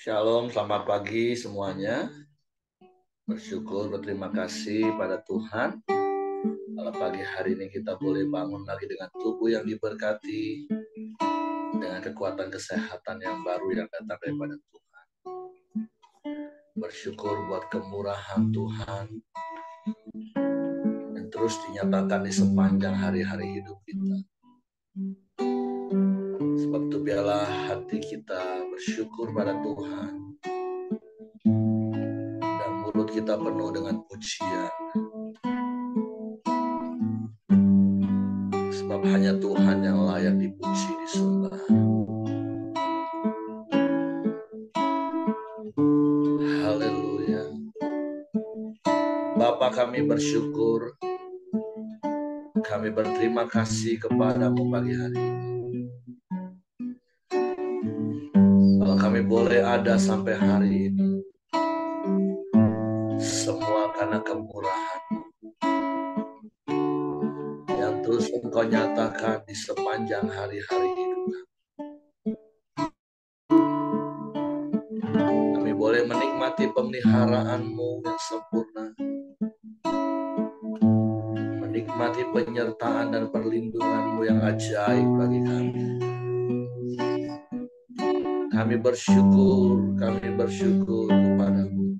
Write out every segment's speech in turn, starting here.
Shalom, selamat pagi semuanya. Bersyukur, berterima kasih pada Tuhan. Kalau pagi hari ini kita boleh bangun lagi dengan tubuh yang diberkati, dengan kekuatan kesehatan yang baru yang datang daripada Tuhan. Bersyukur buat kemurahan Tuhan yang terus dinyatakan di sepanjang hari-hari hidup kita. Sebab itu biarlah hati kita bersyukur pada Tuhan dan mulut kita penuh dengan pujian. Sebab hanya Tuhan yang layak dipuji, disembah. Haleluya. Bapa, kami bersyukur, kami berterima kasih kepadamu pagi hari ini. Kalau kami boleh ada sampai hari ini, semua karena kemurahan yang terus Engkau nyatakan di sepanjang hari-hari hidup kami. Kami boleh menikmati pemeliharaan-Mu yang sempurna, menikmati penyertaan dan perlindungan-Mu yang ajaib bagi kami. Kami bersyukur kepadamu.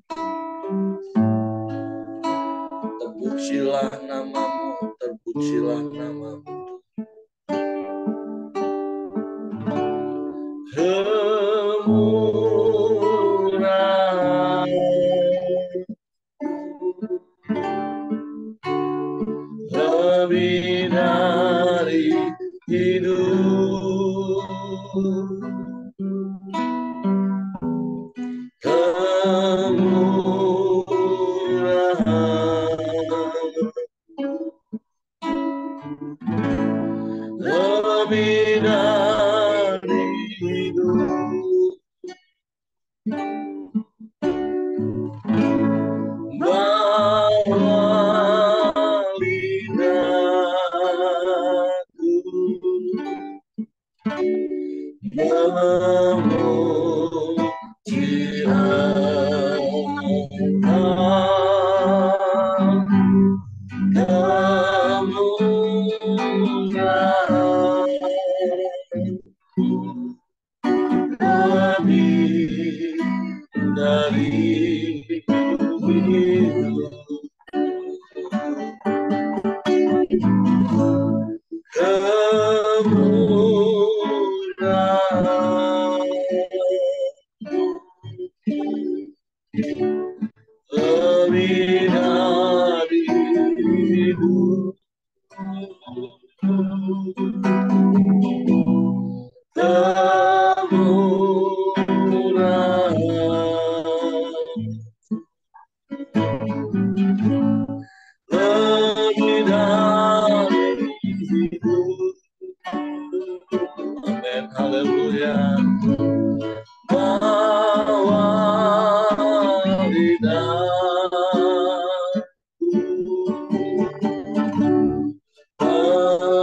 Terpujilah namamu, terpujilah namamu. Kemurahan lebih dari hidup. Lebih dari hidup, bawa lidahku memuji lebih dari hidup. Kemurahan lebih dari hidup. Lebih dari hidup. Amin, haleluya. Bawa lidahku memuji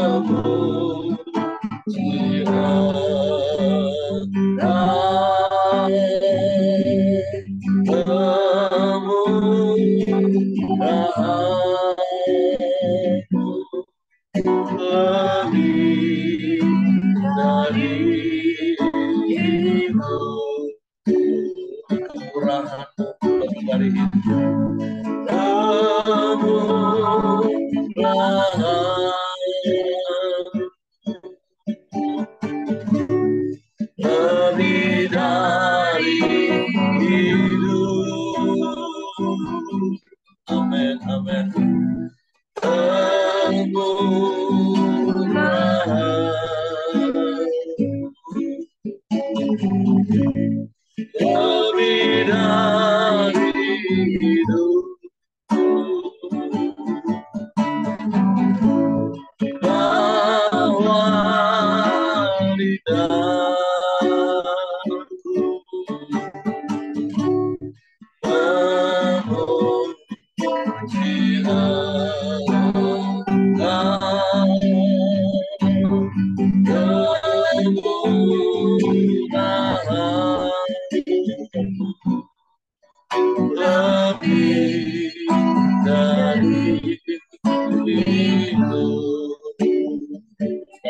lebih dari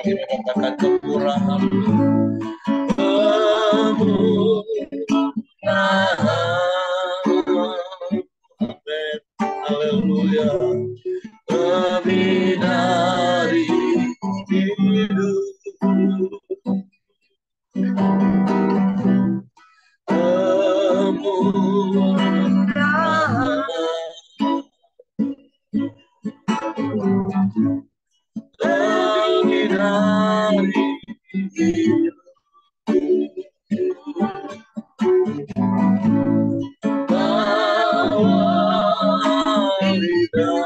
lagi menyatakan kemurahan-Mu. Amin. Haleluya. Lebih dari hidup, kemurahan lebih dari hidup, bawa lidah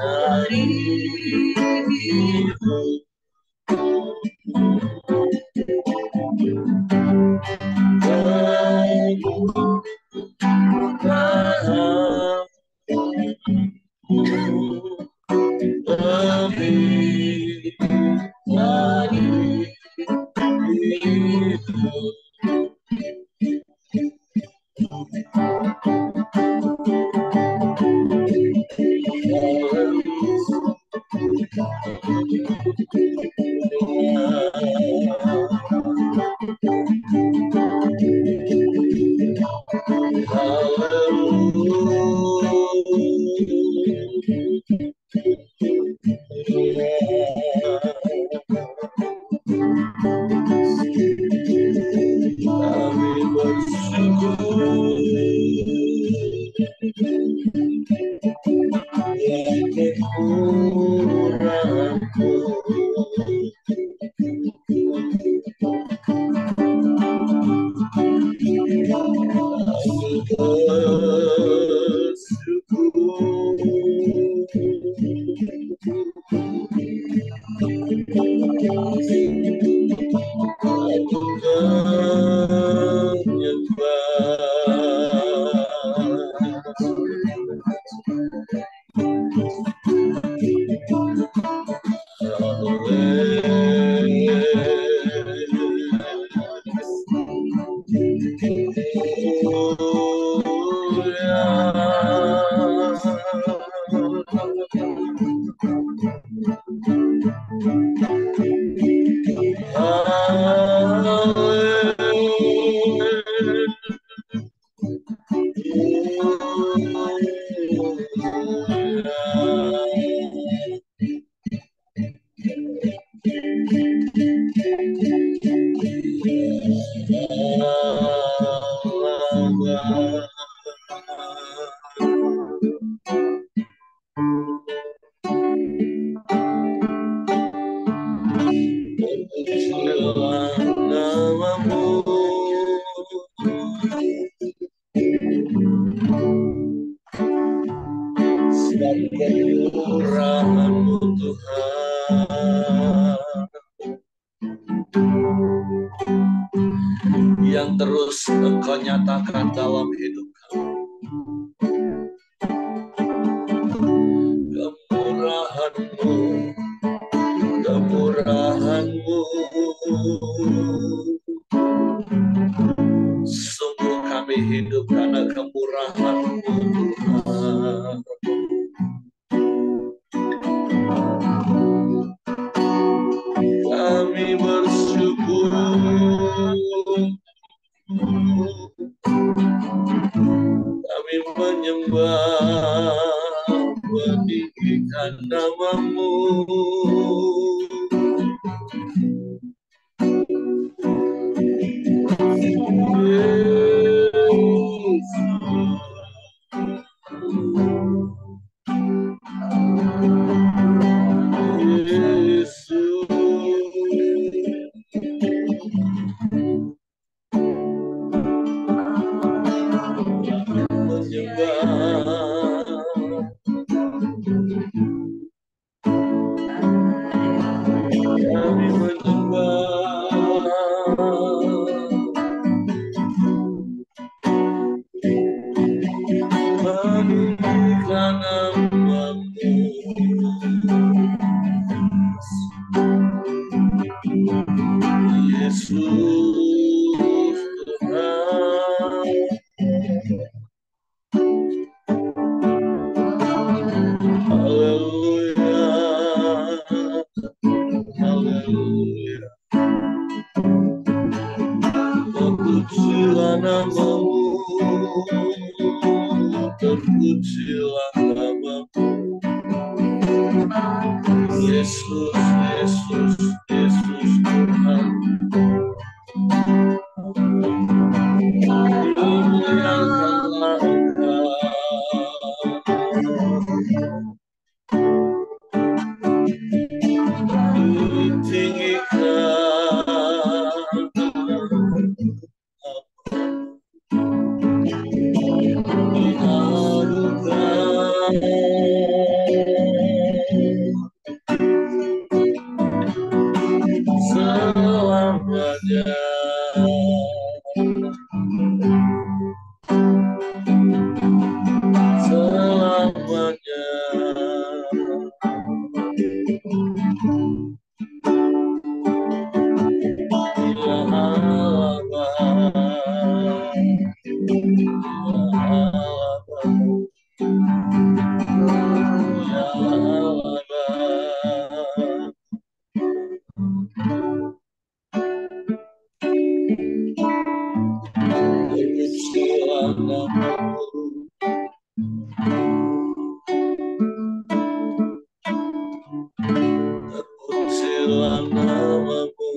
dari hidup, kami bersyukur kemurahan-Mu. Kemurahan-Mu Tuhan, yang terus Engkau nyatakan dalam hidup kami. Kemurahan-Mu, kemurahan-Mu, sungguh kami hidup karena kemurahan-Mu Tuhan. Kami bersyukur, kami menyembah, meninggikan nama-Mu. Terpujilah namamu, Yesus, Yesus, Yesus Tuhan. Dimuliakanlah Engkau, selamanya. Selamanya. Ya Allah, ya Allah, terpujilah namamu, terpujilah namamu.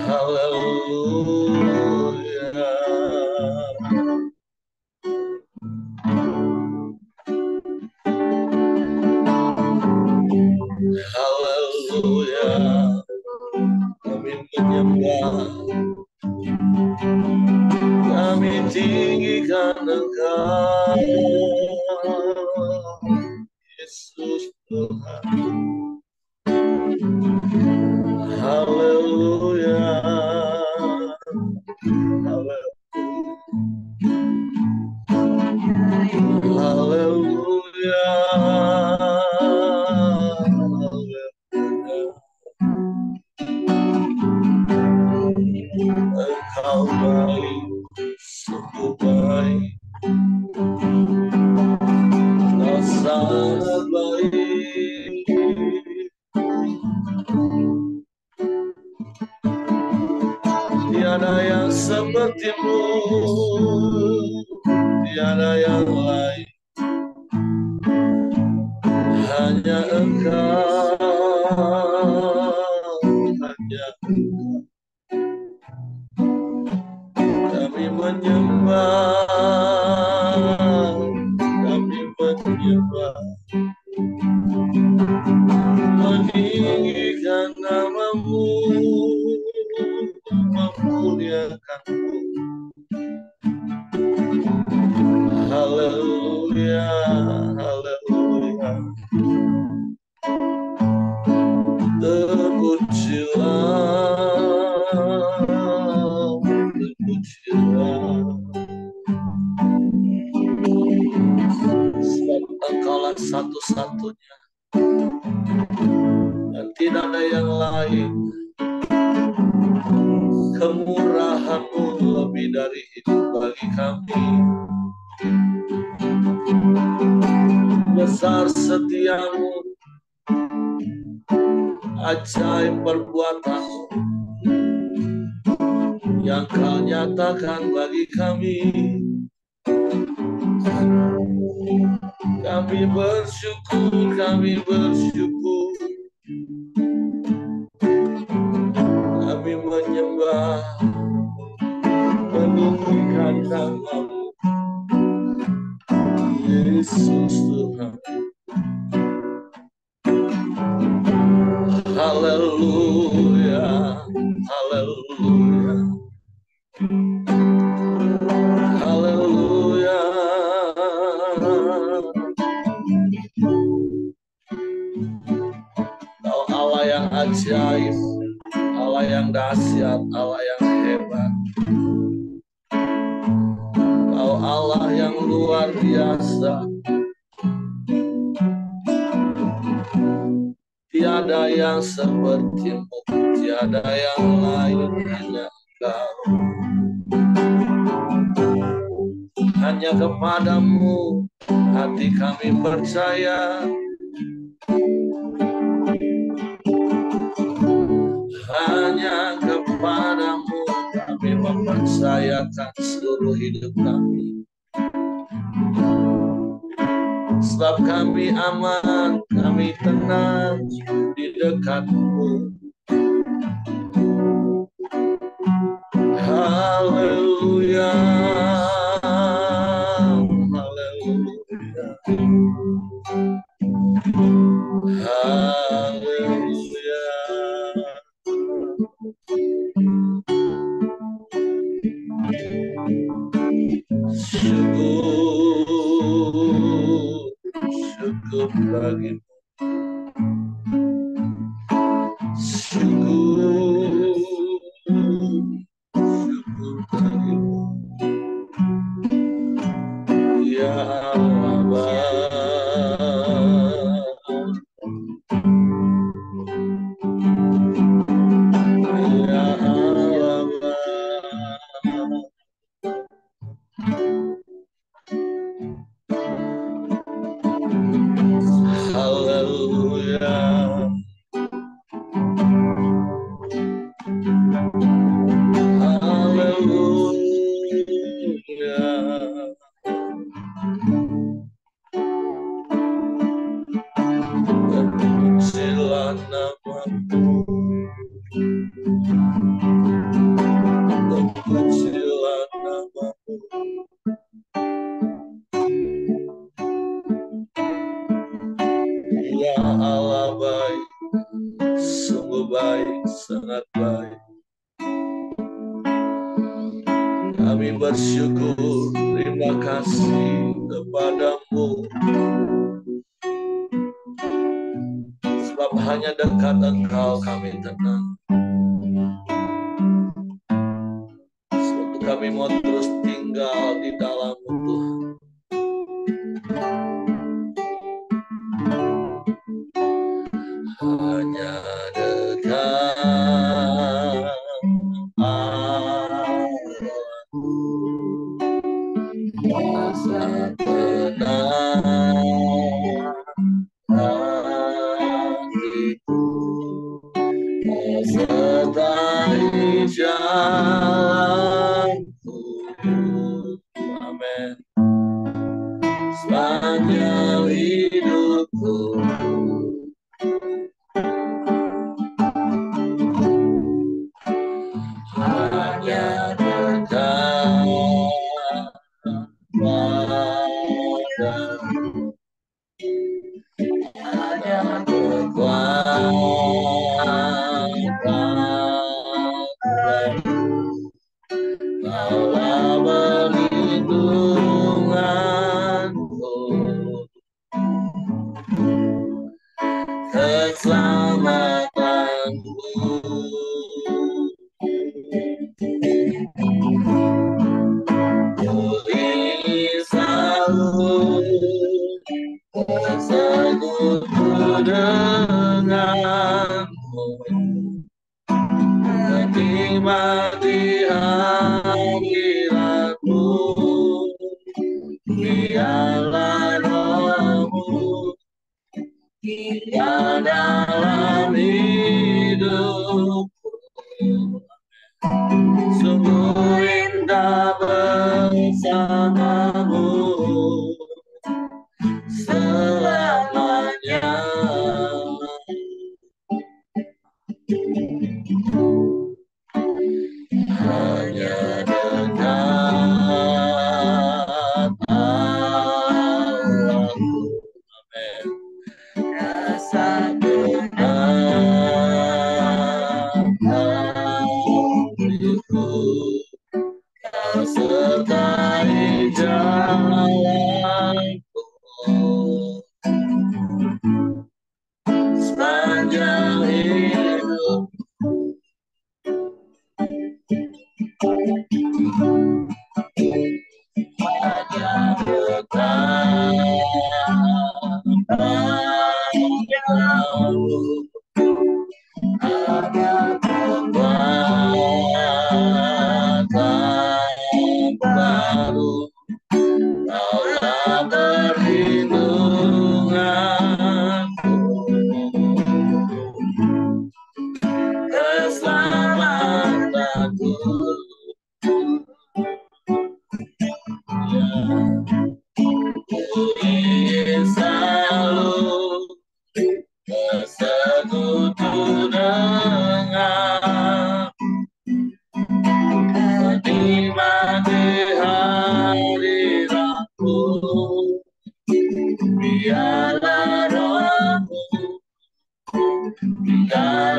Haleluya. Haleluya. Kami menyembah, kami tinggikan Engkau, Yesus Tuhan. Haleluya. Haleluya. Engkau baik, sungguh baik. Engkau sangat baik. Tiada yang sepertimu, tiada yang lain. Hanya Engkau, hanya Engkau. Kami menyembah, kami menyembah, meninggikan namamu, memuliakanmu. Haleluya, haleluya. Terpujilah, terpujilah. Sebab Engkaulah satu-satunya dan tidak ada yang lain. Kemurahan-Mu lebih dari hidup bagi kami. Besar setia-Mu, ajaib perbuatan-Mu yang Kau nyatakan bagi kami. Kami bersyukur, kami bersyukur. Kami menyembah, meninggikan namamu, Yesus Tuhan. Haleluya. Haleluya. Haleluya. Kau Allah yang ajaib, Allah yang dahsyat, Allah yang hebat. Kau Allah yang luar biasa. Tiada yang seperti-Mu, tiada yang lain hanya Engkau. Hanya kepadamu hati kami percaya. Hanya kepadamu kami mempercayakan seluruh hidup kami. Sebab kami aman, kami tenang di dekat-Mu. Haleluya. Haleluya. Haleluya. Syukur bagimu. Syukur bagimu. Ya Allah. Ya Allah. Haleluya. Haleluya. Terpujilah nama-Mu. Terpujilah nama-Mu. Ya Allah baik, sungguh baik, sangat baik. Kami bersyukur, terima kasih kepada-Mu. Sebab hanya dekat Engkau kami tenang. Sebab kami mau terus tinggal di dalam-Mu Tuhan. Hanya dekat Allahku, rasa tenang hatiku, sertai jalanku. Amin. Sepanjang hidupku. Hanya dekat padamu, hanya kekuatan padamu. Kaulah perlindunganku, keselamatanku. Bersekutu denganmu, menikmati hadiratmu. Biarlah rohmu tinggal dalam hidupku. Sungguh indah bersamamu selamanya. Hanya dekat Allahku. Amin. Rasa tenang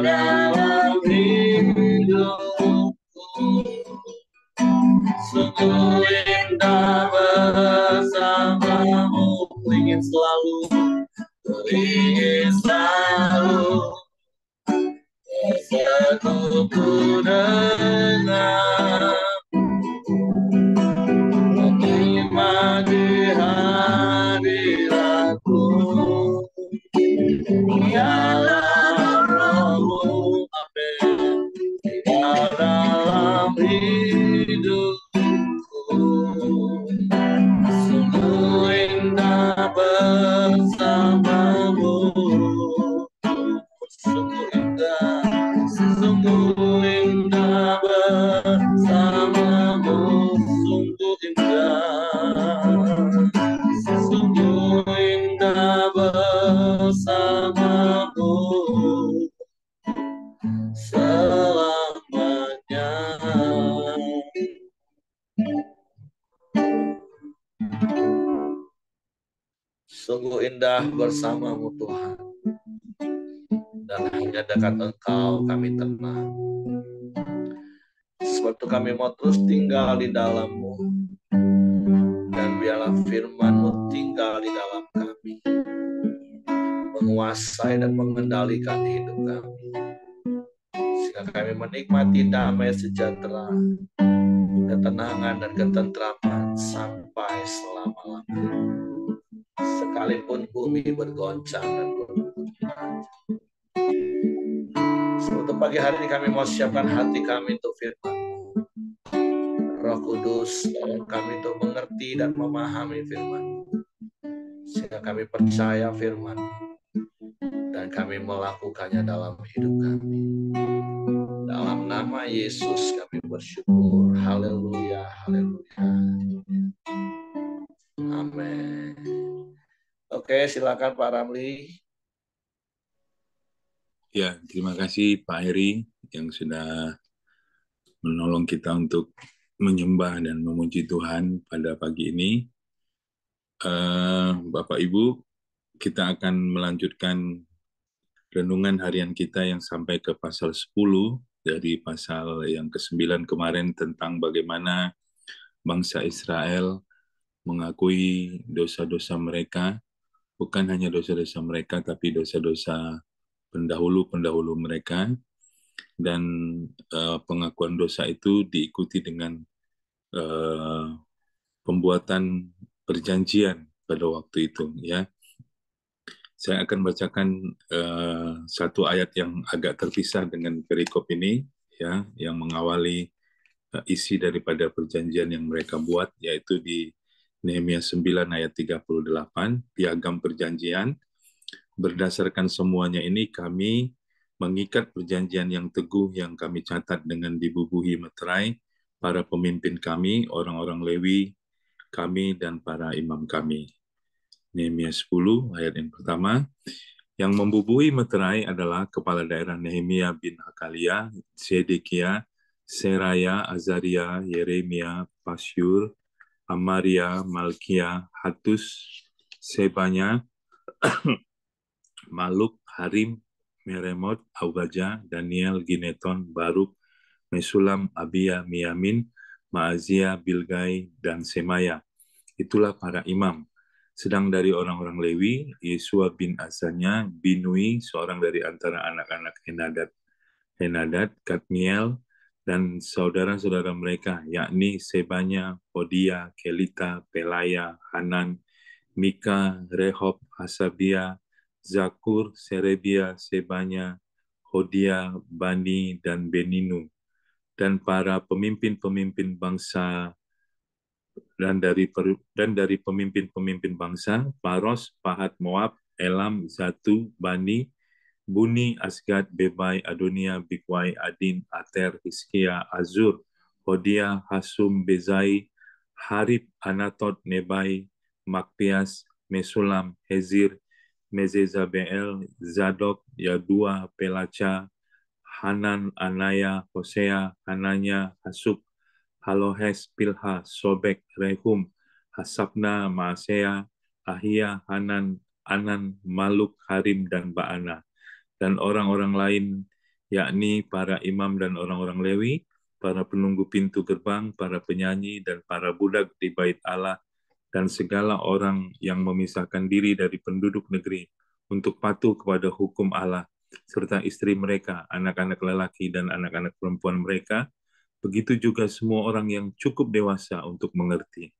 dalam hidupku. Sungguh indah bersamamu, ingin selalu bersekutu dengan menikmati hadiratmu. Dalam rohmu, amin. Dalam hidupku, sungguh indah bersamamu. Sungguh indah bersamamu. Sungguh indah bersamamu selamanya. Sungguh indah bersamamu Tuhan, dan hanya dekat Engkau kami tenang. Sebab itu kami mau terus tinggal di dalam-Mu, dan biarlah firman-Mu tinggal di dalam kami, menguasai dan mengendalikan hidup kami, sehingga kami menikmati damai sejahtera, ketenangan dan ketentraman sampai selama-lamanya. Sekalipun bumi bergoncang dan berguncang. Sebab pagi hari ini kami mau siapkan hati kami untuk firman. Roh Kudus, tolong kami untuk mengerti dan memahami firman, sehingga kami percaya firman dan kami melakukannya dalam hidup kami. Dalam nama Yesus kami bersyukur. Haleluya, haleluya. Amin. Oke, silakan Pak Ramli. Ya, terima kasih Pak Heri yang sudah menolong kita untuk menyembah dan memuji Tuhan pada pagi ini. Bapak Ibu, kita akan melanjutkan renungan harian kita yang sampai ke pasal 10 dari pasal yang ke-9 kemarin tentang bagaimana bangsa Israel mengakui dosa-dosa mereka, bukan hanya dosa-dosa mereka, tapi dosa-dosa pendahulu-pendahulu mereka, dan pengakuan dosa itu diikuti dengan pembuatan perjanjian pada waktu itu. Ya, saya akan bacakan satu ayat yang agak terpisah dengan perikop ini, ya, yang mengawali isi daripada perjanjian yang mereka buat, yaitu di Nehemia 9 ayat 38, piagam perjanjian. Berdasarkan semuanya ini, kami mengikat perjanjian yang teguh yang kami catat dengan dibubuhi meterai para pemimpin kami, orang-orang Lewi, kami, dan para imam kami. Nehemia 10 ayat yang pertama, yang membubuhi meterai adalah kepala daerah Nehemia bin Hakalia, Zedekia, Seraya, Azaria, Yeremia, Pasyur, Amaria, Malkia, Hatus, Sebanya, Maluk, Harim, Meremot, Aubaja, Daniel, Gineton, Baruk, Mesulam, Abia, Miyamin, Maazia, Bilgai, dan Semaya. Itulah para imam. Sedang dari orang-orang Lewi, Yesua bin Asanya, Binui, seorang dari antara anak-anak Henadad, Kadmiel, dan saudara-saudara mereka, yakni Sebanya, Hodia, Kelita, Pelaya, Hanan, Mika, Rehob, Hasabia, Zakur, Serebia, Sebanya, Hodia, Bani, dan Beninu, dan para pemimpin-pemimpin bangsa, dan dari pemimpin-pemimpin bangsa, Paros, Pahat Moab, Elam, Zatu, Bani, Buni, Asgad, Bebai, Adonia, Bikwai, Adin, Ater, Hiskia, Azur, Hodia, Hasum, Bezai, Harib, Anatot, Nebai, Makpias, Mesulam, Hezir, Mezezabeel, Zadok, Yadua, Pelaca, Hanan, Anaya, Hosea, Hananya, Hasub, Halohes, Pilha, Sobek, Rehum, Hasabna, Maasea, Ahia, Hanan, Anan, Maluk, Harim, dan Baana. Dan orang-orang lain yakni para imam dan orang-orang Lewi, para penunggu pintu gerbang, para penyanyi, dan para budak di bait Allah, dan segala orang yang memisahkan diri dari penduduk negeri untuk patuh kepada hukum Allah, serta istri mereka, anak-anak lelaki dan anak-anak perempuan mereka, begitu juga semua orang yang cukup dewasa untuk mengerti,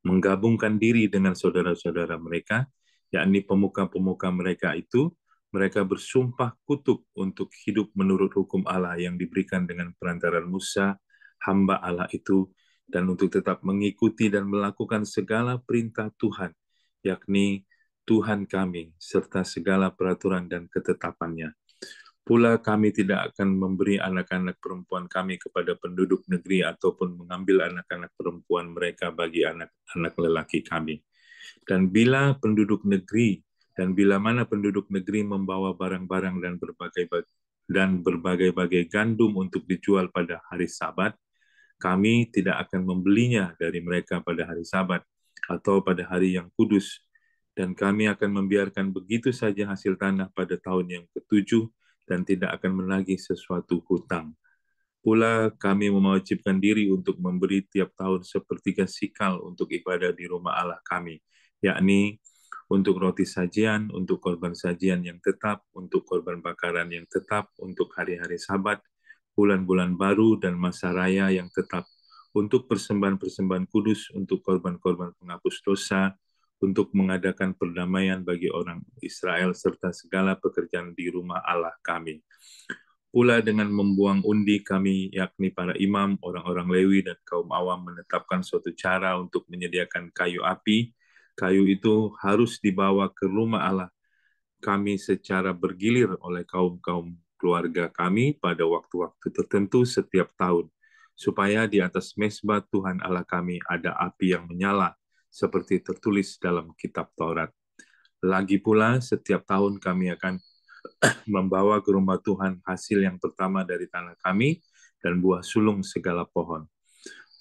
menggabungkan diri dengan saudara-saudara mereka, yakni pemuka-pemuka mereka itu, mereka bersumpah kutuk untuk hidup menurut hukum Allah yang diberikan dengan perantaran Musa, hamba Allah itu, dan untuk tetap mengikuti dan melakukan segala perintah Tuhan, yakni Tuhan kami, serta segala peraturan dan ketetapannya. Pula kami tidak akan memberi anak-anak perempuan kami kepada penduduk negeri ataupun mengambil anak-anak perempuan mereka bagi anak-anak lelaki kami. Dan bila mana penduduk negeri membawa barang-barang dan berbagai-bagai gandum untuk dijual pada hari Sabat, kami tidak akan membelinya dari mereka pada hari Sabat atau pada hari yang kudus, dan kami akan membiarkan begitu saja hasil tanah pada tahun yang ketujuh dan tidak akan menagih sesuatu hutang. Pula kami mewajibkan diri untuk memberi tiap tahun sepertiga sikal untuk ibadah di rumah Allah kami, yakni untuk roti sajian, untuk korban sajian yang tetap, untuk korban bakaran yang tetap, untuk hari-hari Sabat, bulan-bulan baru, dan masa raya yang tetap, untuk persembahan-persembahan kudus, untuk korban-korban penghapus dosa, untuk mengadakan perdamaian bagi orang Israel, serta segala pekerjaan di rumah Allah kami. Pula dengan membuang undi kami, yakni para imam, orang-orang Lewi, dan kaum awam menetapkan suatu cara untuk menyediakan kayu api. Kayu itu harus dibawa ke rumah Allah kami secara bergilir oleh kaum-kaum keluarga kami pada waktu-waktu tertentu setiap tahun, supaya di atas mezbah Tuhan Allah kami ada api yang menyala, seperti tertulis dalam kitab Taurat. Lagi pula, setiap tahun kami akan membawa ke rumah Tuhan hasil yang pertama dari tanah kami dan buah sulung segala pohon.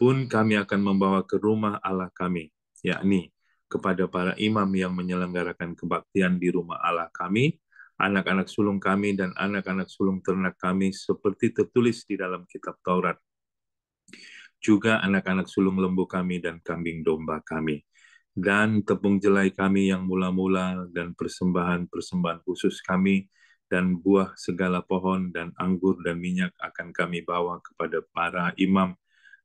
Pun kami akan membawa ke rumah Allah kami, yakni kepada para imam yang menyelenggarakan kebaktian di rumah Allah kami, anak-anak sulung kami dan anak-anak sulung ternak kami seperti tertulis di dalam kitab Taurat. Juga anak-anak sulung lembu kami dan kambing domba kami. Dan tepung jelai kami yang mula-mula dan persembahan-persembahan khusus kami dan buah segala pohon dan anggur dan minyak akan kami bawa kepada para imam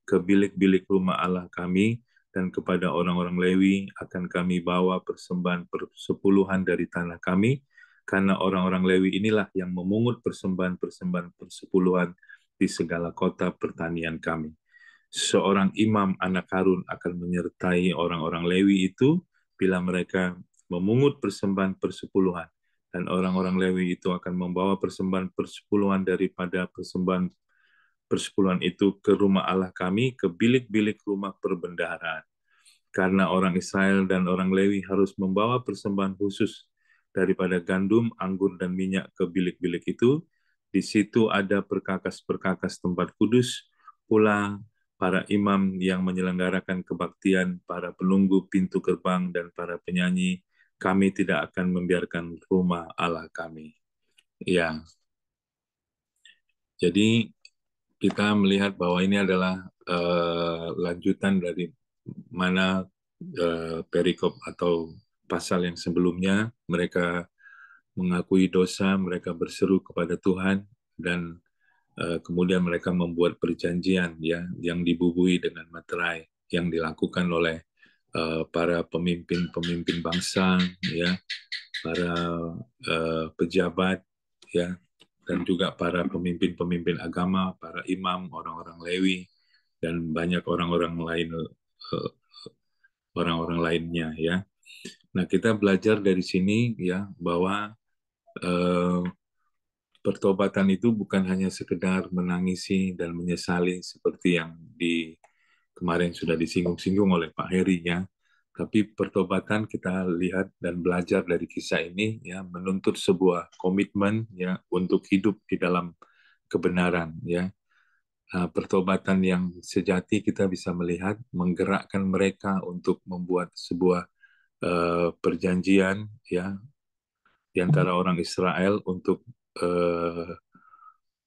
ke bilik-bilik rumah Allah kami, dan kepada orang-orang Lewi akan kami bawa persembahan persepuluhan dari tanah kami, karena orang-orang Lewi inilah yang memungut persembahan-persembahan persepuluhan di segala kota pertanian kami. Seorang imam anak Harun akan menyertai orang-orang Lewi itu bila mereka memungut persembahan persepuluhan, dan orang-orang Lewi itu akan membawa persembahan persepuluhan daripada persembahan persepuluhan itu ke rumah Allah kami, ke bilik-bilik rumah perbendaharaan. Karena orang Israel dan orang Lewi harus membawa persembahan khusus daripada gandum, anggur, dan minyak ke bilik-bilik itu. Di situ ada perkakas-perkakas tempat kudus, pula para imam yang menyelenggarakan kebaktian, para penunggu pintu gerbang, dan para penyanyi. Kami tidak akan membiarkan rumah Allah kami. Ya, jadi kita melihat bahwa ini adalah lanjutan dari mana perikop atau pasal yang sebelumnya. Mereka mengakui dosa, mereka berseru kepada Tuhan, dan kemudian mereka membuat perjanjian ya yang dibubuhi dengan materai yang dilakukan oleh para pemimpin-pemimpin bangsa, ya, para pejabat, ya, dan juga para pemimpin-pemimpin agama, para imam, orang-orang Lewi, dan banyak orang-orang lainnya, ya. Nah, kita belajar dari sini ya bahwa pertobatan itu bukan hanya sekedar menangisi dan menyesali seperti yang kemarin sudah disinggung-singgung oleh Pak Heri, ya. Tapi pertobatan kita lihat dan belajar dari kisah ini ya menuntut sebuah komitmen ya untuk hidup di dalam kebenaran, ya. Nah, pertobatan yang sejati kita bisa melihat menggerakkan mereka untuk membuat sebuah perjanjian ya di antara orang Israel untuk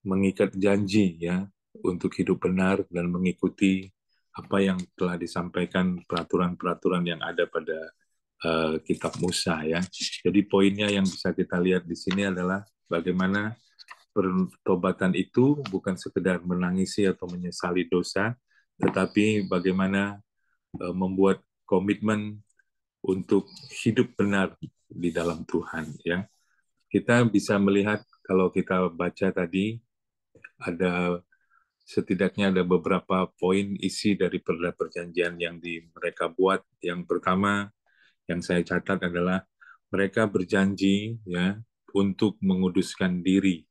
mengikat janji ya untuk hidup benar dan mengikuti apa yang telah disampaikan peraturan-peraturan yang ada pada kitab Musa ya. Jadi poinnya yang bisa kita lihat di sini adalah bagaimana pertobatan itu bukan sekedar menangisi atau menyesali dosa, tetapi bagaimana membuat komitmen untuk hidup benar di dalam Tuhan ya. Kita bisa melihat kalau kita baca tadi ada setidaknya ada beberapa poin isi dari perjanjian yang mereka buat. Yang pertama yang saya catat adalah mereka berjanji ya untuk menguduskan diri,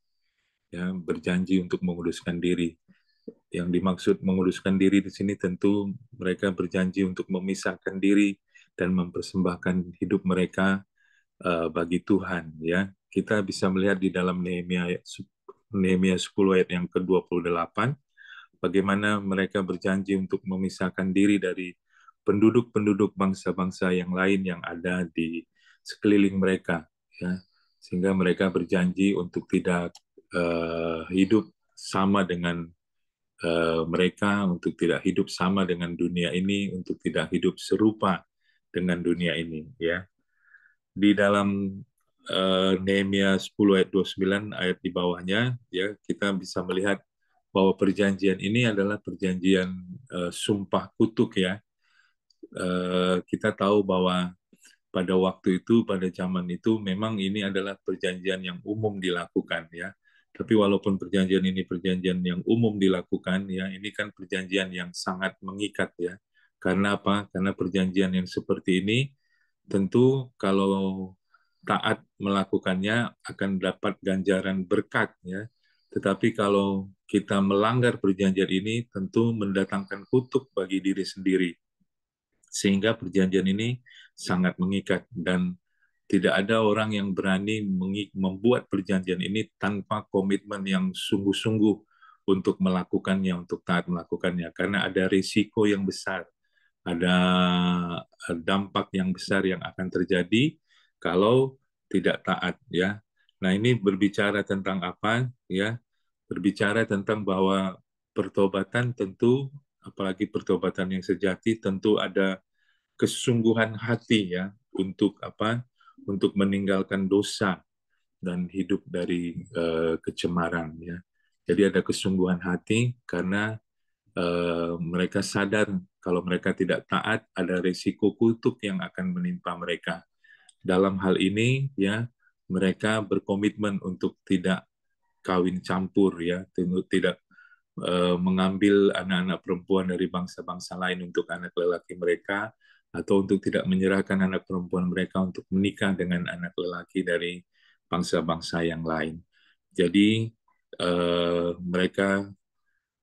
ya berjanji untuk menguduskan diri. Yang dimaksud menguduskan diri di sini tentu mereka berjanji untuk memisahkan diri dan mempersembahkan hidup mereka bagi Tuhan. Ya, kita bisa melihat di dalam Nehemia 10 ayat yang ke-28 bagaimana mereka berjanji untuk memisahkan diri dari penduduk-penduduk bangsa-bangsa yang lain yang ada di sekeliling mereka, ya, sehingga mereka berjanji untuk tidak hidup sama dengan mereka, untuk tidak hidup sama dengan dunia ini, untuk tidak hidup serupa dengan dunia ini, ya. Di dalam Nehemia 10 ayat 29 ayat di bawahnya, ya, kita bisa melihat bahwa perjanjian ini adalah perjanjian sumpah kutuk ya. Kita tahu bahwa pada waktu itu, pada zaman itu memang ini adalah perjanjian yang umum dilakukan ya. Tapi walaupun perjanjian ini perjanjian yang umum dilakukan ya, ini kan perjanjian yang sangat mengikat ya. Karena apa? Karena perjanjian yang seperti ini tentu kalau taat melakukannya akan dapat ganjaran berkat ya. Tetapi kalau kita melanggar perjanjian ini tentu mendatangkan kutuk bagi diri sendiri. Sehingga perjanjian ini sangat mengikat dan tidak ada orang yang berani membuat perjanjian ini tanpa komitmen yang sungguh-sungguh untuk melakukannya, untuk taat melakukannya. Karena ada risiko yang besar, ada dampak yang besar yang akan terjadi kalau tidak taat ya. Nah, ini berbicara tentang apa ya? Berbicara tentang bahwa pertobatan tentu, apalagi pertobatan yang sejati, tentu ada kesungguhan hati ya untuk apa? Untuk meninggalkan dosa dan hidup dari kecemaran ya. Jadi ada kesungguhan hati karena mereka sadar kalau mereka tidak taat ada risiko kutuk yang akan menimpa mereka. Dalam hal ini ya mereka berkomitmen untuk tidak kawin campur ya, tidak mengambil anak-anak perempuan dari bangsa-bangsa lain untuk anak lelaki mereka, atau untuk tidak menyerahkan anak perempuan mereka untuk menikah dengan anak lelaki dari bangsa-bangsa yang lain. Jadi mereka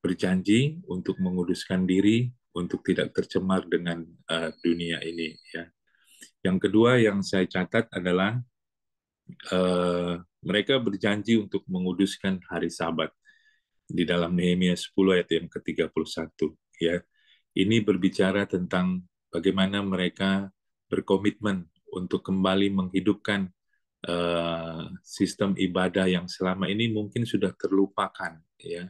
berjanji untuk menguduskan diri untuk tidak tercemar dengan dunia ini. Ya. Yang kedua yang saya catat adalah mereka berjanji untuk menguduskan hari Sabat di dalam Nehemia 10 ayat yang ke-31 ya. Ini berbicara tentang bagaimana mereka berkomitmen untuk kembali menghidupkan sistem ibadah yang selama ini mungkin sudah terlupakan ya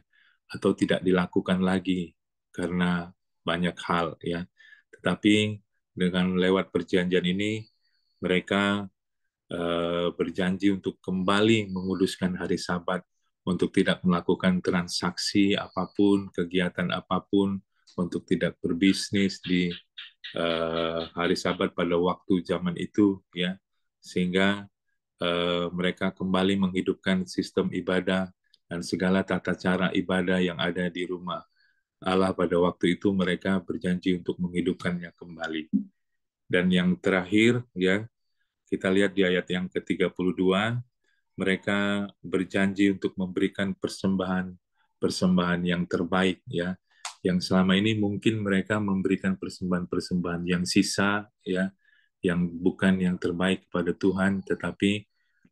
atau tidak dilakukan lagi karena banyak hal ya. Tetapi dengan lewat perjanjian ini mereka berjanji untuk kembali menguduskan hari Sabat, untuk tidak melakukan transaksi apapun, kegiatan apapun, untuk tidak berbisnis di hari Sabat pada waktu zaman itu, ya, sehingga mereka kembali menghidupkan sistem ibadah dan segala tata cara ibadah yang ada di rumah Allah pada waktu itu mereka berjanji untuk menghidupkannya kembali. Dan yang terakhir, ya, kita lihat di ayat yang ke-32, mereka berjanji untuk memberikan persembahan yang terbaik ya. Yang selama ini mungkin mereka memberikan persembahan-persembahan yang sisa ya, yang bukan yang terbaik kepada Tuhan, tetapi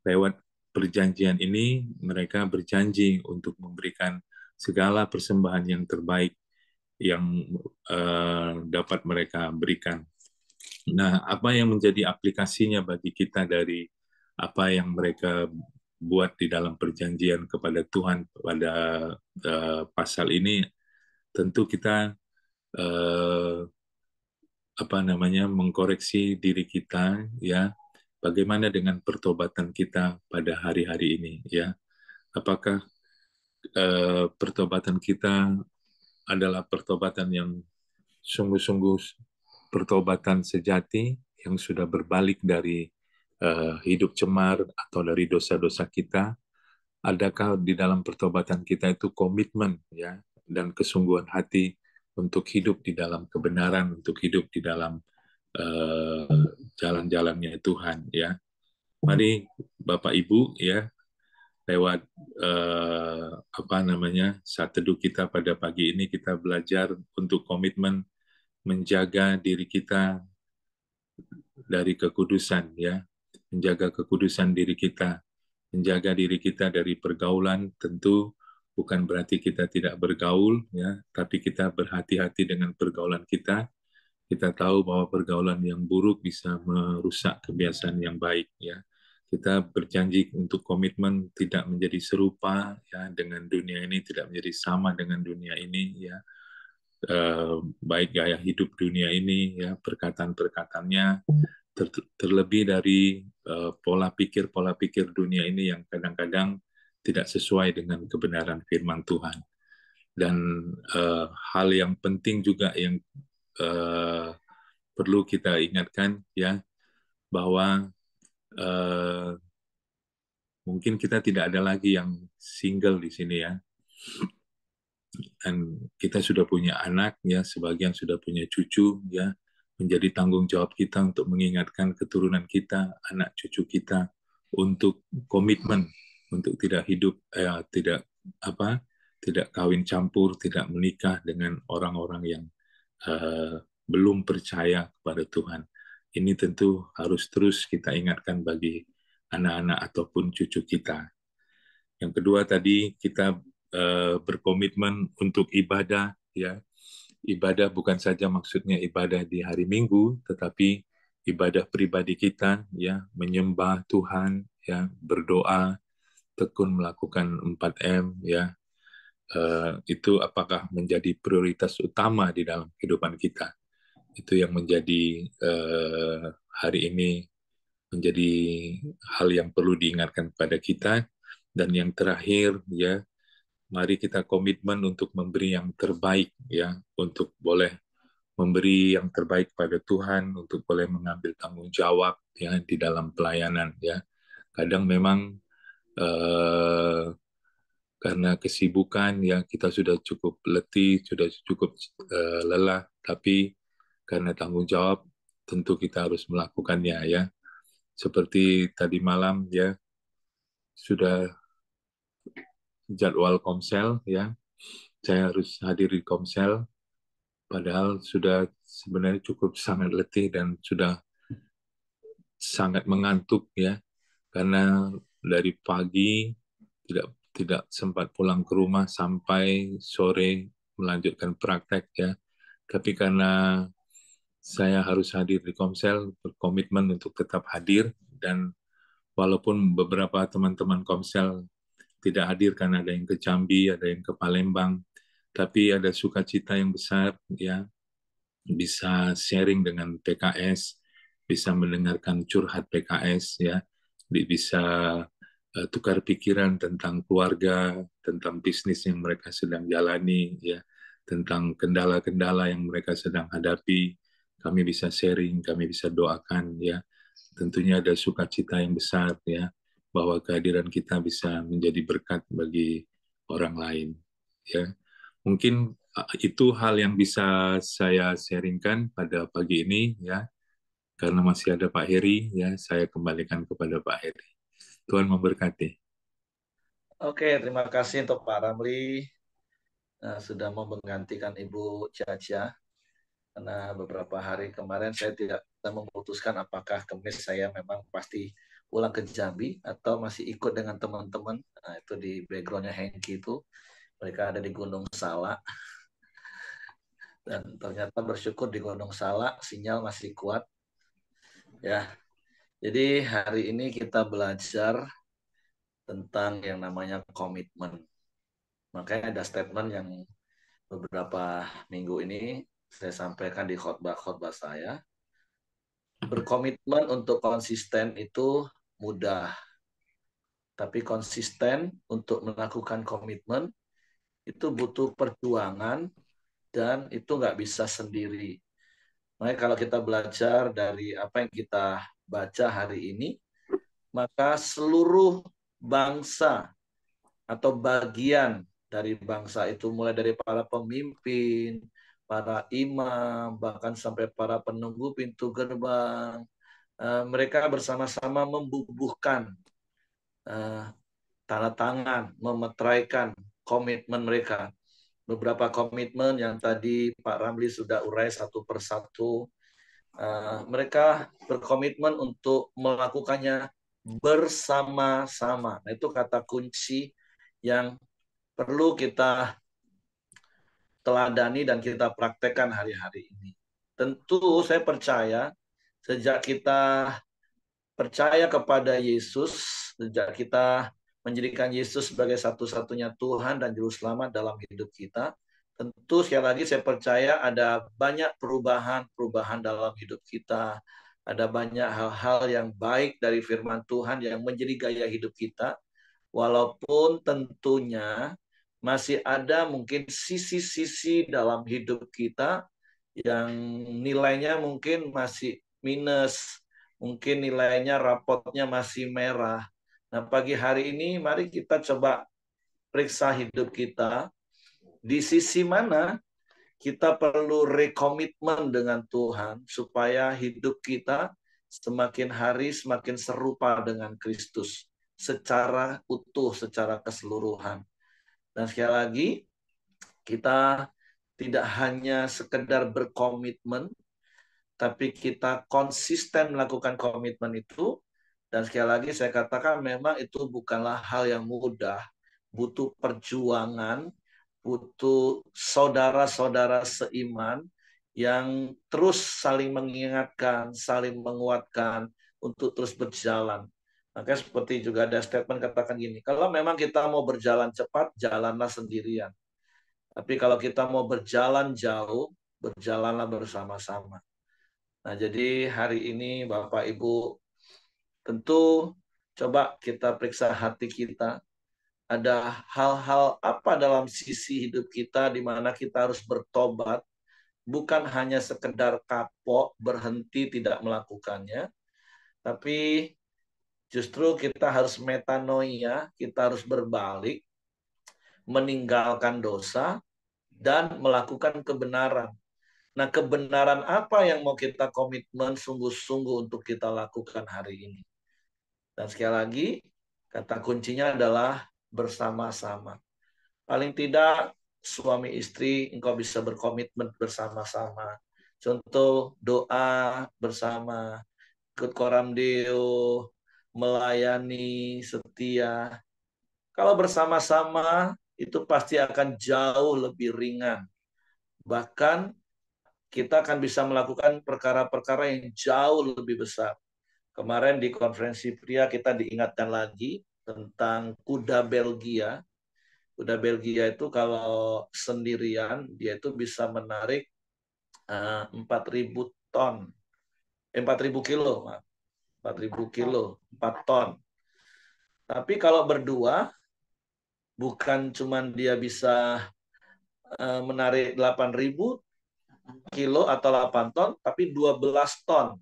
lewat perjanjian ini mereka berjanji untuk memberikan segala persembahan yang terbaik yang dapat mereka berikan. Nah, apa yang menjadi aplikasinya bagi kita dari apa yang mereka buat di dalam perjanjian kepada Tuhan pada pasal ini, tentu kita eh, mengkoreksi diri kita, ya. Bagaimana dengan pertobatan kita pada hari-hari ini, ya? Apakah pertobatan kita adalah pertobatan yang sungguh-sungguh pertobatan sejati yang sudah berbalik dari hidup cemar atau dari dosa-dosa kita? Adakah di dalam pertobatan kita itu komitmen, ya, dan kesungguhan hati untuk hidup di dalam kebenaran, untuk hidup di dalam uh, jalan-jalannya Tuhan, ya. Mari Bapak Ibu, ya, lewat saat teduh kita pada pagi ini, kita belajar untuk komitmen menjaga diri kita dari kekudusan, ya, menjaga kekudusan diri kita, menjaga diri kita dari pergaulan. Tentu bukan berarti kita tidak bergaul, ya, tapi kita berhati-hati dengan pergaulan kita. Kita tahu bahwa pergaulan yang buruk bisa merusak kebiasaan yang baik, ya. Kita berjanji untuk komitmen tidak menjadi serupa, ya, dengan dunia ini, tidak menjadi sama dengan dunia ini, ya. Baik gaya hidup dunia ini, ya, perkataan-perkataannya, terlebih dari pola pikir dunia ini yang kadang-kadang tidak sesuai dengan kebenaran firman Tuhan. Dan hal yang penting juga yang uh, perlu kita ingatkan, ya, bahwa uh, mungkin kita tidak ada lagi yang single di sini, ya, dan kita sudah punya anak, ya, sebagian sudah punya cucu, ya. Menjadi tanggung jawab kita untuk mengingatkan keturunan kita, anak cucu kita, untuk komitmen untuk tidak hidup, tidak kawin campur, tidak menikah dengan orang-orang yang belum percaya kepada Tuhan. Ini tentu harus terus kita ingatkan bagi anak-anak ataupun cucu kita. Yang kedua tadi kita berkomitmen untuk ibadah, ya. Ibadah bukan saja maksudnya ibadah di hari Minggu, tetapi ibadah pribadi kita, ya, menyembah Tuhan, ya, berdoa, tekun melakukan 4M, ya. Itu apakah menjadi prioritas utama di dalam kehidupan kita? Itu yang menjadi hari ini menjadi hal yang perlu diingatkan pada kita. Dan yang terakhir, ya, mari kita komitmen untuk memberi yang terbaik, ya, untuk boleh memberi yang terbaik pada Tuhan, untuk boleh mengambil tanggung jawab, ya, di dalam pelayanan, ya. Kadang memang karena kesibukan, ya, kita sudah cukup letih, sudah cukup lelah, tapi karena tanggung jawab tentu kita harus melakukannya, ya. Seperti tadi malam, ya, sudah jadwal komsel, ya, saya harus hadir di komsel, padahal sudah sebenarnya cukup sangat letih dan sudah sangat mengantuk, ya, karena dari pagi tidak tidak sempat pulang ke rumah sampai sore melanjutkan praktek, ya. Tapi karena saya harus hadir di komsel, berkomitmen untuk tetap hadir, dan walaupun beberapa teman-teman komsel tidak hadir karena ada yang ke Jambi, ada yang ke Palembang, tapi ada sukacita yang besar, ya, bisa sharing dengan PKS, bisa mendengarkan curhat PKS, ya, bisa tukar pikiran tentang keluarga, tentang bisnis yang mereka sedang jalani, ya, tentang kendala-kendala yang mereka sedang hadapi. Kami bisa sharing, kami bisa doakan, ya. Tentunya ada sukacita yang besar, ya, bahwa kehadiran kita bisa menjadi berkat bagi orang lain, ya. Mungkin itu hal yang bisa saya sharingkan pada pagi ini, ya. Karena masih ada Pak Heri, ya, saya kembalikan kepada Pak Heri. Tuhan memberkati. Oke, terima kasih untuk Pak Ramli sudah mau menggantikan Ibu Caca. Karena beberapa hari kemarin saya tidak memutuskan apakah Kemis saya memang pasti pulang ke Jambi atau masih ikut dengan teman-teman. Nah, itu di backgroundnya Hengki itu mereka ada di Gunung Salak, dan ternyata bersyukur di Gunung Salak sinyal masih kuat, ya. Jadi hari ini kita belajar tentang yang namanya komitmen. Makanya ada statement yang beberapa minggu ini saya sampaikan di khotbah-khotbah saya. Berkomitmen untuk konsisten itu mudah, tapi konsisten untuk melakukan komitmen itu butuh perjuangan dan itu nggak bisa sendiri. Makanya kalau kita belajar dari apa yang kita baca hari ini, maka seluruh bangsa atau bagian dari bangsa itu mulai dari para pemimpin, para imam, bahkan sampai para penunggu pintu gerbang, mereka bersama-sama membubuhkan tanda tangan, memeteraikan komitmen mereka. Beberapa komitmen yang tadi Pak Ramli sudah urai satu persatu, mereka berkomitmen untuk melakukannya bersama-sama. Nah, itu kata kunci yang perlu kita teladani dan kita praktekkan hari-hari ini. Tentu saya percaya sejak kita percaya kepada Yesus, sejak kita menjadikan Yesus sebagai satu-satunya Tuhan dan Juru Selamat dalam hidup kita, tentu sekali lagi saya percaya ada banyak perubahan-perubahan dalam hidup kita, ada banyak hal-hal yang baik dari firman Tuhan yang menjadi gaya hidup kita, walaupun tentunya masih ada mungkin sisi-sisi dalam hidup kita yang nilainya mungkin masih minus, mungkin nilainya rapotnya masih merah. Nah, pagi hari ini mari kita coba periksa hidup kita. Di sisi mana kita perlu rekomitmen dengan Tuhan supaya hidup kita semakin hari semakin serupa dengan Kristus secara utuh, secara keseluruhan. Dan sekali lagi, kita tidak hanya sekedar berkomitmen, tapi kita konsisten melakukan komitmen itu. Dan sekali lagi saya katakan memang itu bukanlah hal yang mudah, butuh perjuangan, butuh saudara-saudara seiman yang terus saling mengingatkan, saling menguatkan untuk terus berjalan. Makanya seperti juga ada statement katakan gini, kalau memang kita mau berjalan cepat, jalanlah sendirian. Tapi kalau kita mau berjalan jauh, berjalanlah bersama-sama. Nah, jadi hari ini Bapak Ibu tentu coba kita periksa hati kita. Ada hal-hal apa dalam sisi hidup kita di mana kita harus bertobat, bukan hanya sekedar kapok, berhenti tidak melakukannya, tapi justru kita harus metanoia, kita harus berbalik, meninggalkan dosa, dan melakukan kebenaran. Nah, kebenaran apa yang mau kita komitmen sungguh-sungguh untuk kita lakukan hari ini? Dan sekali lagi, kata kuncinya adalah bersama-sama. Paling tidak, suami istri engkau bisa berkomitmen bersama-sama. Contoh, doa bersama, ikut koram deo, melayani, setia. Kalau bersama-sama, itu pasti akan jauh lebih ringan. Bahkan kita akan bisa melakukan perkara-perkara yang jauh lebih besar. Kemarin di konferensi pria kita diingatkan lagi tentang kuda Belgia. Kuda Belgia itu kalau sendirian, dia itu bisa menarik 4.000 ton. 4.000 kilo, 4.000 kilo, 4 ton. Tapi kalau berdua, bukan cuma dia bisa menarik 8.000 kilo atau 8 ton, tapi 12 ton.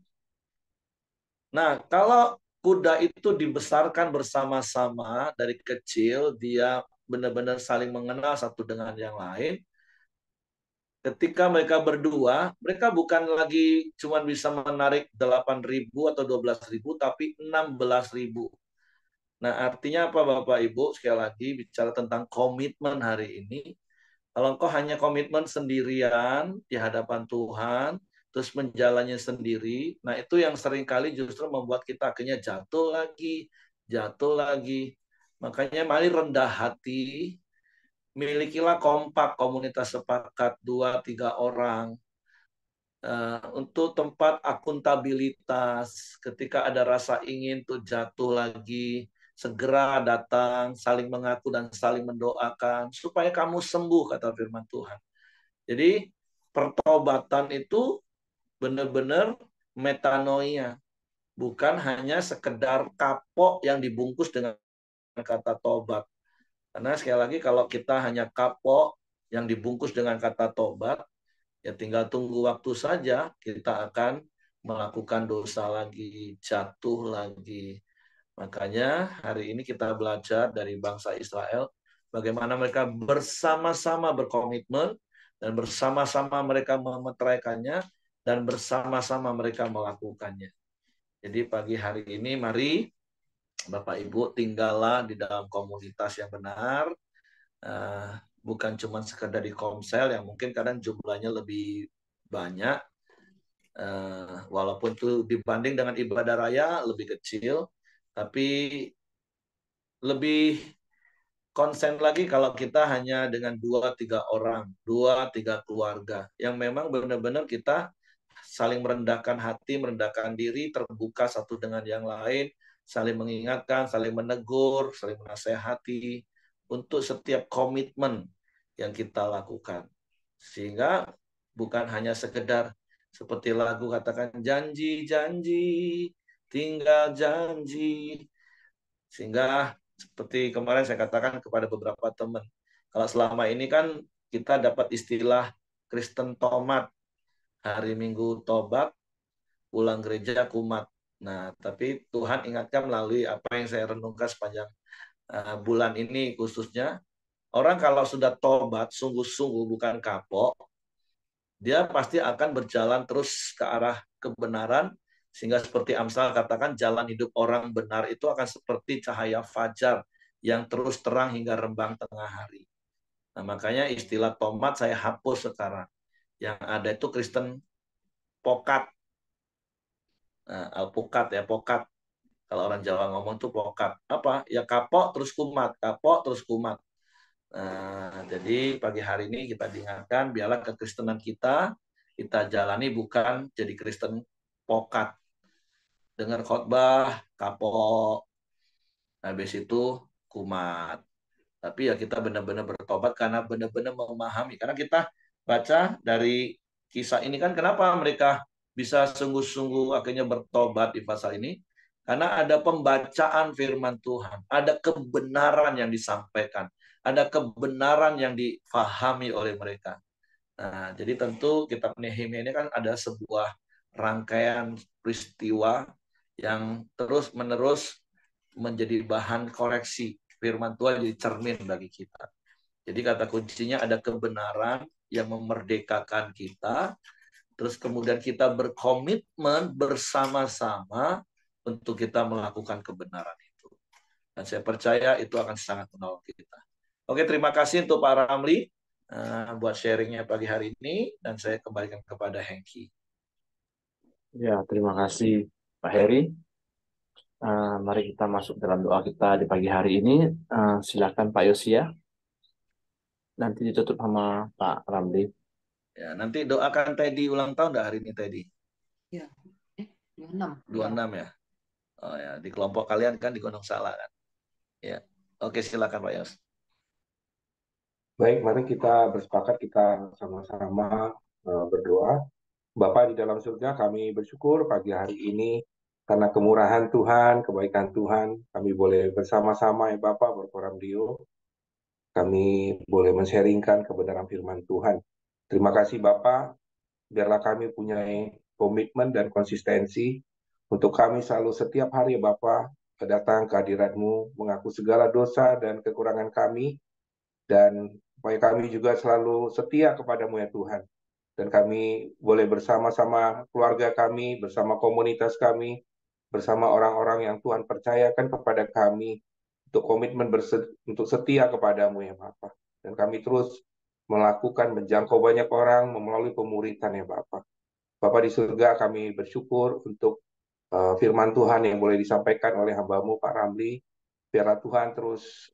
Nah, kalau kuda itu dibesarkan bersama-sama dari kecil, dia benar-benar saling mengenal satu dengan yang lain. Ketika mereka berdua, mereka bukan lagi cuma bisa menarik 8.000 atau 12.000, tapi 16.000. Nah, artinya apa Bapak Ibu? Sekali lagi bicara tentang komitmen hari ini. Kalau engkau hanya komitmen sendirian di hadapan Tuhan, terus menjalannya sendiri, nah itu yang seringkali justru membuat kita akhirnya jatuh lagi, jatuh lagi. Makanya mari rendah hati, milikilah kompak komunitas sepakat 2-3 orang untuk tempat akuntabilitas ketika ada rasa ingin tuh jatuh lagi, segera datang, saling mengaku dan saling mendoakan supaya kamu sembuh, kata firman Tuhan. Jadi pertobatan itu benar-benar metanoia, bukan hanya sekedar kapok yang dibungkus dengan kata tobat. Karena sekali lagi kalau kita hanya kapok yang dibungkus dengan kata tobat, ya tinggal tunggu waktu saja kita akan melakukan dosa lagi, jatuh lagi. Makanya hari ini kita belajar dari bangsa Israel bagaimana mereka bersama-sama berkomitmen dan bersama-sama mereka memeteraikannya dan bersama-sama mereka melakukannya. Jadi pagi hari ini mari Bapak Ibu tinggallah di dalam komunitas yang benar, bukan cuma sekedar di komsel yang mungkin kadang jumlahnya lebih banyak, walaupun itu dibanding dengan ibadah raya lebih kecil, tapi lebih konsen lagi kalau kita hanya dengan 2-3 orang, 2-3 keluarga yang memang benar-benar kita saling merendahkan hati, merendahkan diri, terbuka satu dengan yang lain, saling mengingatkan, saling menegur, saling menasehati untuk setiap komitmen yang kita lakukan. Sehingga bukan hanya sekedar seperti lagu katakan janji-janji, tinggal janji. Sehingga seperti kemarin saya katakan kepada beberapa teman, kalau selama ini kan kita dapat istilah Kristen tomat, hari Minggu tobat, pulang gereja kumat. Nah, tapi Tuhan ingatkan melalui apa yang saya renungkan sepanjang bulan ini khususnya, orang kalau sudah tobat sungguh-sungguh bukan kapok, dia pasti akan berjalan terus ke arah kebenaran, sehingga seperti Amsal katakan jalan hidup orang benar itu akan seperti cahaya fajar yang terus terang hingga rembang tengah hari. Nah, makanya istilah tomat saya hapus sekarang. Yang ada itu Kristen pokat. Nah, alpukat ya, pokat. Kalau orang Jawa ngomong tuh pokat. Apa? Ya kapok terus kumat, kapok terus kumat. Nah, jadi pagi hari ini kita diingatkan, biarlah kekristenan kita jalani bukan jadi Kristen pokat. Dengar khotbah, kapok. Habis itu kumat. Tapi ya kita benar-benar bertobat karena benar-benar memahami. Karena kita baca dari kisah ini kan kenapa mereka bisa sungguh-sungguh akhirnya bertobat di pasal ini. Karena ada pembacaan firman Tuhan. Ada kebenaran yang disampaikan. Ada kebenaran yang difahami oleh mereka. Nah, jadi tentu kitab Nehemia ini kan ada sebuah rangkaian peristiwa yang terus-menerus menjadi bahan koreksi. Firman Tuhan jadi cermin bagi kita. Jadi kata kuncinya ada kebenaran yang memerdekakan kita, terus kemudian kita berkomitmen bersama-sama untuk kita melakukan kebenaran itu. Dan saya percaya itu akan sangat menolong kita. Oke, terima kasih untuk Pak Ramli buat sharingnya pagi hari ini, dan saya kembalikan kepada Hengki. Ya, terima kasih Pak Heri. Mari kita masuk dalam doa kita di pagi hari ini. Silakan Pak Yosia. Nanti ditutup sama Pak Ramli. Ya, nanti doakan Teddy ulang tahun dah hari ini Teddy. Ya. 26. 26 ya. Oh ya, di kelompok kalian kan di Gunung Salak kan. Ya. Oke, silakan Pak Yos. Baik, mari kita bersepakat, kita sama-sama berdoa. Bapa di dalam surga, kami bersyukur pagi hari ini karena kemurahan Tuhan, kebaikan Tuhan, kami boleh bersama-sama ya Bapak berkoram dio. Kami boleh men-sharingkan kebenaran firman Tuhan. Terima kasih Bapak, biarlah kami punya komitmen dan konsistensi untuk kami selalu setiap hari ya Bapak datang ke hadirat-Mu, mengaku segala dosa dan kekurangan kami, dan supaya kami juga selalu setia kepadamu ya Tuhan. Dan kami boleh bersama-sama keluarga kami, bersama komunitas kami, bersama orang-orang yang Tuhan percayakan kepada kami untuk komitmen untuk setia kepadamu ya Bapak. Dan kami terus melakukan menjangkau banyak orang melalui pemuritan ya Bapak. Bapak di surga, kami bersyukur untuk firman Tuhan yang boleh disampaikan oleh hamba-Mu Pak Ramli. Biarlah Tuhan terus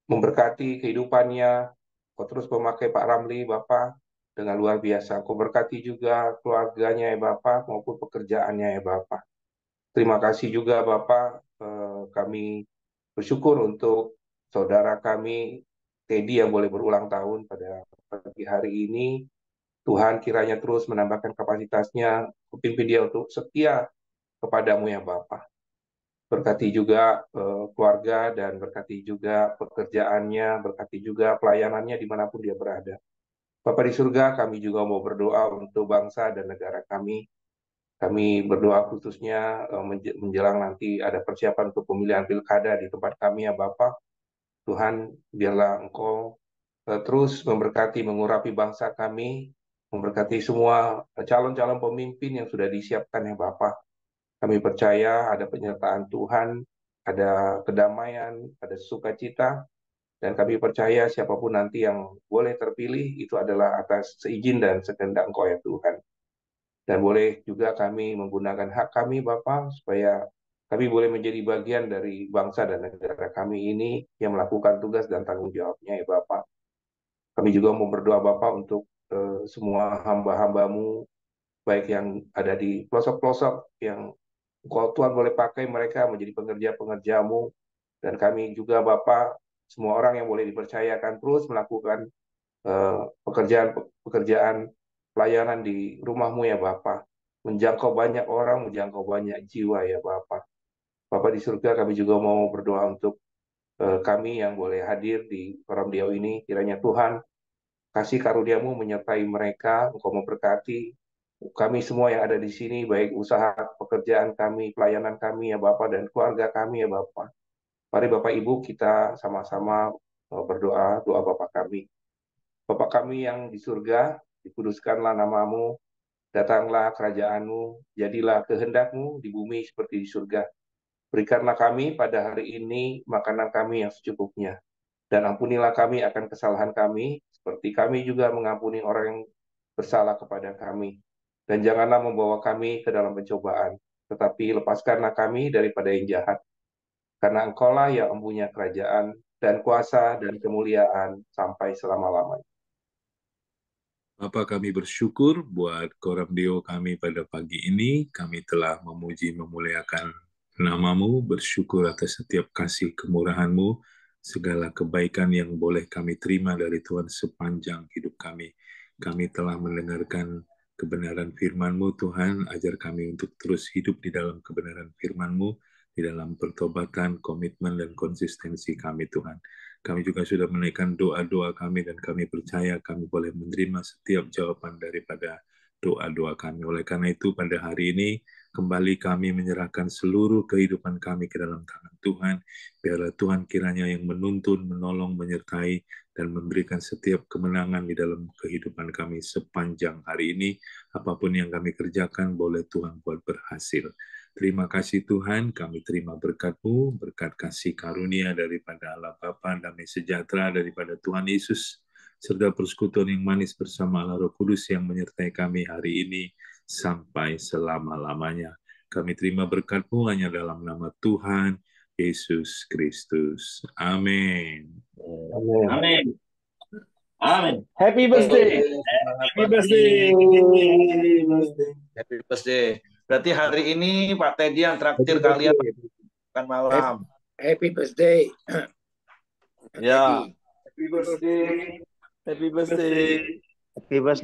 memberkati kehidupannya. Kau terus memakai Pak Ramli, Bapak, dengan luar biasa. Kau berkati juga keluarganya ya Bapak, maupun pekerjaannya ya Bapak. Terima kasih juga Bapak kami bersyukur untuk saudara kami Teddy yang boleh berulang tahun pada pagi hari ini. Tuhan kiranya terus menambahkan kapasitasnya, pimpin dia untuk setia kepadamu ya Bapa. Berkati juga keluarga dan berkati juga pekerjaannya, berkati juga pelayanannya dimanapun dia berada. Bapa di surga, kami juga mau berdoa untuk bangsa dan negara kami. Kami berdoa khususnya menjelang nanti ada persiapan untuk pemilihan pilkada di tempat kami ya Bapa. Tuhan, biarlah Engkau terus memberkati, mengurapi bangsa kami, memberkati semua calon-calon pemimpin yang sudah disiapkan ya Bapa. Kami percaya ada penyertaan Tuhan, ada kedamaian, ada sukacita, dan kami percaya siapapun nanti yang boleh terpilih itu adalah atas seizin dan sekehendak Engkau ya Tuhan. Dan boleh juga kami menggunakan hak kami Bapa supaya kami boleh menjadi bagian dari bangsa dan negara kami ini yang melakukan tugas dan tanggung jawabnya ya Bapak. Kami juga mau berdoa Bapak untuk semua hamba-hambamu, baik yang ada di pelosok-pelosok, yang Engkau Tuhan boleh pakai mereka menjadi pengerja-pengerjamu, dan kami juga Bapak, semua orang yang boleh dipercayakan terus melakukan pekerjaan pelayanan di rumahmu ya Bapak. Menjangkau banyak orang, menjangkau banyak jiwa ya Bapak. Bapak di surga, kami juga mau berdoa untuk kami yang boleh hadir di Koram Diau ini. Kiranya Tuhan, kasih karunia-Mu menyertai mereka, Engkau memberkati kami semua yang ada di sini, baik usaha pekerjaan kami, pelayanan kami ya Bapak, dan keluarga kami ya Bapak. Mari Bapak Ibu kita sama-sama berdoa, doa Bapak kami. Bapak kami yang di surga, dikuduskanlah nama-Mu, datanglah kerajaan-Mu, jadilah kehendak-Mu di bumi seperti di surga. Berikanlah kami pada hari ini makanan kami yang secukupnya. Dan ampunilah kami akan kesalahan kami, seperti kami juga mengampuni orang yang bersalah kepada kami. Dan janganlah membawa kami ke dalam pencobaan, tetapi lepaskanlah kami daripada yang jahat. Karena Engkaulah yang mempunyai kerajaan dan kuasa dan kemuliaan sampai selama-lamanya. Bapa, kami bersyukur buat Koram Deo kami pada pagi ini. Kami telah memuji memuliakan nama-Mu, bersyukur atas setiap kasih kemurahan-Mu, segala kebaikan yang boleh kami terima dari Tuhan sepanjang hidup kami. Kami telah mendengarkan kebenaran firman-Mu, Tuhan, ajar kami untuk terus hidup di dalam kebenaran firman-Mu, di dalam pertobatan, komitmen, dan konsistensi kami, Tuhan. Kami juga sudah menaikkan doa-doa kami dan kami percaya kami boleh menerima setiap jawaban daripada doa-doa kami. Oleh karena itu pada hari ini kembali kami menyerahkan seluruh kehidupan kami ke dalam tangan Tuhan. Biarlah Tuhan kiranya yang menuntun, menolong, menyertai, dan memberikan setiap kemenangan di dalam kehidupan kami sepanjang hari ini. Apapun yang kami kerjakan boleh Tuhan buat berhasil. Terima kasih Tuhan, kami terima berkat-Mu, berkat kasih karunia daripada Allah Bapa, damai sejahtera daripada Tuhan Yesus, serta persekutuan yang manis bersama Allah Roh Kudus yang menyertai kami hari ini sampai selama-lamanya. Kami terima berkat-Mu hanya dalam nama Tuhan Yesus Kristus. Amin. Amin. Amin. Amin. Happy birthday. Happy birthday. Happy birthday. Berarti hari ini Pak Teddy yang traktir kalian makan malam. Happy birthday. Ya. Happy birthday. Happy birthday. Happy birthday.